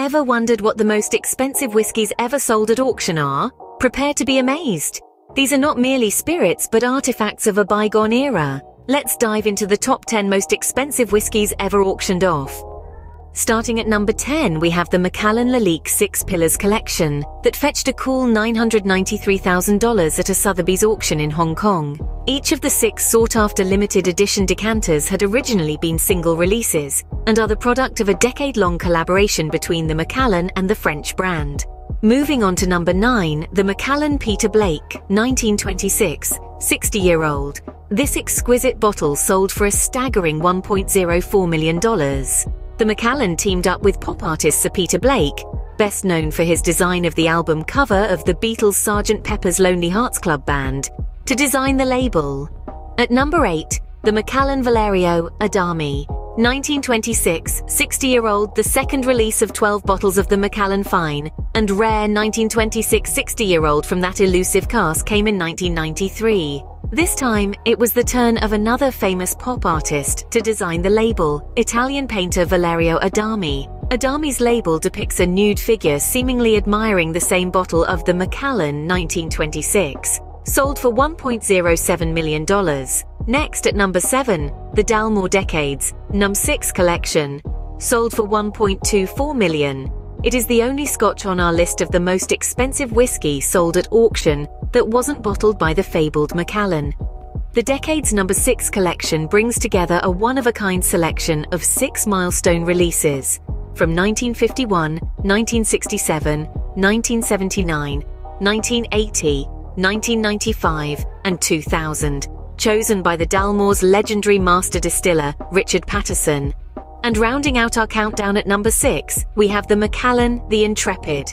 Ever wondered what the most expensive whiskies ever sold at auction are? Prepare to be amazed. These are not merely spirits but artifacts of a bygone era. Let's dive into the top 10 most expensive whiskies ever auctioned off. Starting at number 10, we have the Macallan Lalique 6 Pillars Collection that fetched a cool $993,000 at a Sotheby's auction in Hong Kong. Each of the 6 sought-after limited edition decanters had originally been single releases and are the product of a decade-long collaboration between the Macallan and the French brand. Moving on to number 9, the Macallan Peter Blake 1926 60-year-old. This exquisite bottle sold for a staggering $1.04 million. The Macallan teamed up with pop artist Sir Peter Blake, best known for his design of the album cover of the Beatles' Sgt. Pepper's Lonely Hearts Club Band, to design the label. At number 8, the Macallan Valerio Adami 1926 60-year-old, the second release of 12 bottles of the Macallan Fine and Rare 1926 60-year-old from that elusive cask came in 1993. This time, it was the turn of another famous pop artist to design the label, Italian painter Valerio Adami. Adami's label depicts a nude figure seemingly admiring the same bottle of the Macallan 1926, sold for $1.07 million. Next, at number 7, the Dalmore Decades Num 6 Collection, sold for $1.24 million. It is the only Scotch on our list of the most expensive whiskey sold at auction that wasn't bottled by the fabled Macallan. The Decades Number 6 collection brings together a one-of-a-kind selection of 6 milestone releases from 1951, 1967, 1979, 1980, 1995, and 2000, chosen by the Dalmore's legendary master distiller, Richard Patterson. And rounding out our countdown at number 6, we have the Macallan The Intrepid.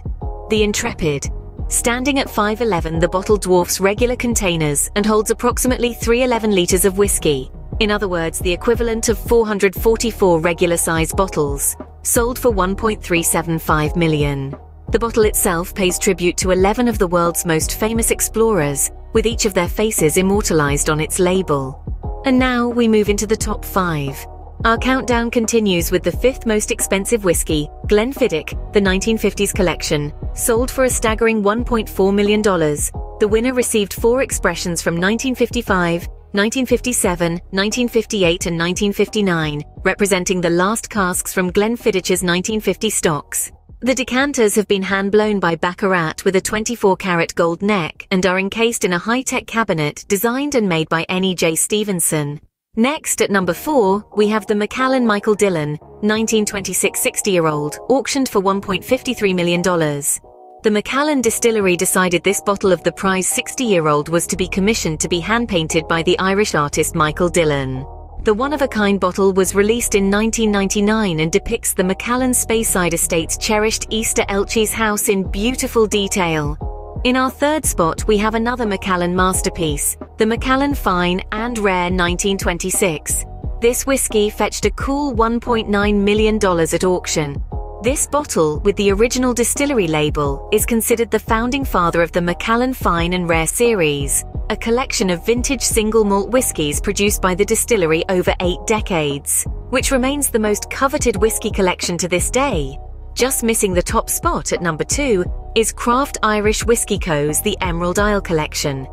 The Intrepid. Standing at 5'11", the bottle dwarfs regular containers and holds approximately 311 litres of whiskey. In other words, the equivalent of 444 regular-sized bottles, sold for $1.375 million. The bottle itself pays tribute to 11 of the world's most famous explorers, with each of their faces immortalized on its label. And now we move into the top 5. Our countdown continues with the 5th most expensive whiskey, Glenfiddich, the 1950s collection, sold for a staggering $1.4 million. The winner received 4 expressions from 1955, 1957, 1958 and 1959, representing the last casks from Glenfiddich's 1950 stocks. The decanters have been hand-blown by Baccarat with a 24-carat gold neck and are encased in a high-tech cabinet designed and made by N.E.J. Stevenson. Next, at number 4, we have the Macallan Michael Dillon, 1926 60-year-old, auctioned for $1.53 million. The Macallan distillery decided this bottle of the prize 60-year-old was to be commissioned to be hand-painted by the Irish artist Michael Dillon. The one-of-a-kind bottle was released in 1999 and depicts the Macallan Speyside Estate's cherished Easter Elchies house in beautiful detail. In our 3rd spot, we have another Macallan masterpiece, the Macallan Fine and Rare 1926. This whiskey fetched a cool $1.9 million at auction. This bottle, with the original distillery label, is considered the founding father of the Macallan Fine and Rare series, a collection of vintage single malt whiskies produced by the distillery over 8 decades, which remains the most coveted whiskey collection to this day. Just missing the top spot at number 2 is Craft Irish Whiskey Co.'s The Emerald Isle Collection.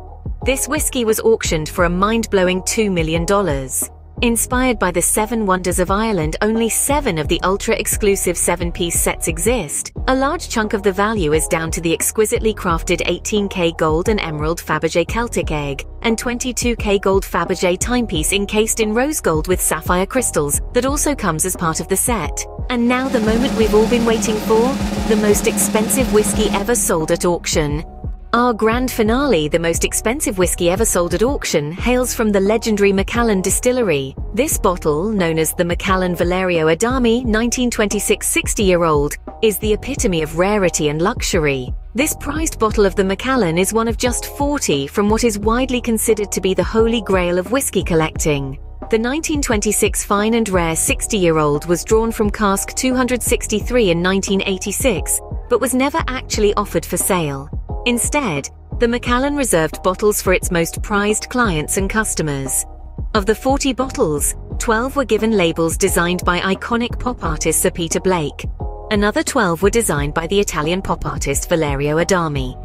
This whiskey was auctioned for a mind-blowing $2 million. Inspired by the 7 Wonders of Ireland, only 7 of the ultra-exclusive 7-piece sets exist. A large chunk of the value is down to the exquisitely crafted 18K gold and emerald Fabergé Celtic egg and 22K gold Fabergé timepiece encased in rose gold with sapphire crystals that also comes as part of the set. And now the moment we've all been waiting for, the most expensive whiskey ever sold at auction. Our grand finale, the most expensive whiskey ever sold at auction, hails from the legendary Macallan distillery. This bottle, known as the Macallan Valerio Adami 1926 60-year-old, is the epitome of rarity and luxury. This prized bottle of the Macallan is one of just 40 from what is widely considered to be the holy grail of whiskey collecting. The 1926 Fine and Rare 60-year-old was drawn from cask 263 in 1986, but was never actually offered for sale. Instead, the Macallan reserved bottles for its most prized clients and customers. Of the 40 bottles, 12 were given labels designed by iconic pop artist Sir Peter Blake, Another 12 were designed by the Italian pop artist Valerio Adami.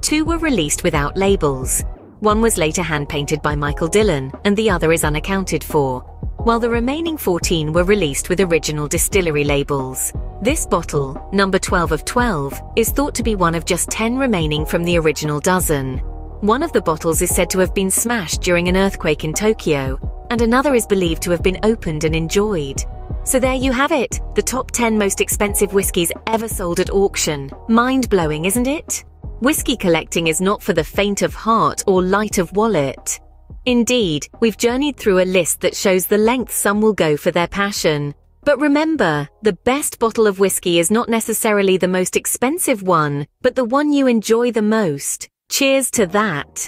2 were released without labels. 1 was later hand-painted by Michael Dillon, and the other is unaccounted for, while the remaining 14 were released with original distillery labels. This bottle, number 12 of 12, is thought to be one of just 10 remaining from the original dozen. One of the bottles is said to have been smashed during an earthquake in Tokyo, and another is believed to have been opened and enjoyed. So there you have it, the top 10 most expensive whiskies ever sold at auction. Mind-blowing, isn't it? Whiskey collecting is not for the faint of heart or light of wallet. Indeed, we've journeyed through a list that shows the length some will go for their passion. But remember, the best bottle of whiskey is not necessarily the most expensive one, but the one you enjoy the most. Cheers to that!